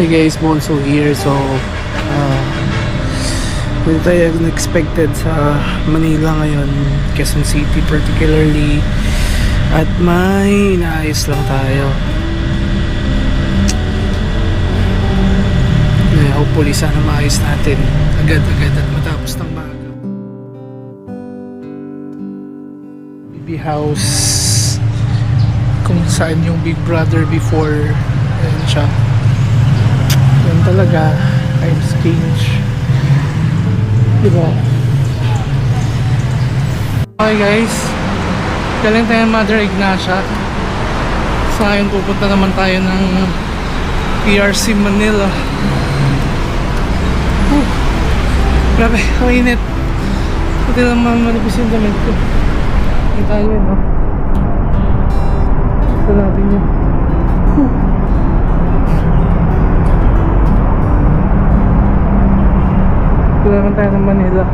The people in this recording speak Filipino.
Hey guys, Bonso here. So, hindi tayo expected sa Manila ngayon, Quezon City particularly. At may inaayos lang tayo. Hopefully sana maayos natin agad-agad at matapos ng bago. Baby house kung saan yung Big Brother before. Ayan siya. Yan talaga, times change, diba? Okay guys, galing tayo Mother Ignacia. So ngayon pupunta naman tayo ng PRC Manila. Grabe, ang init. Pati naman manipis yung damit ko. Hindi tayo yun, no? Gusto natin yun. Ito naman tayo ng Manila.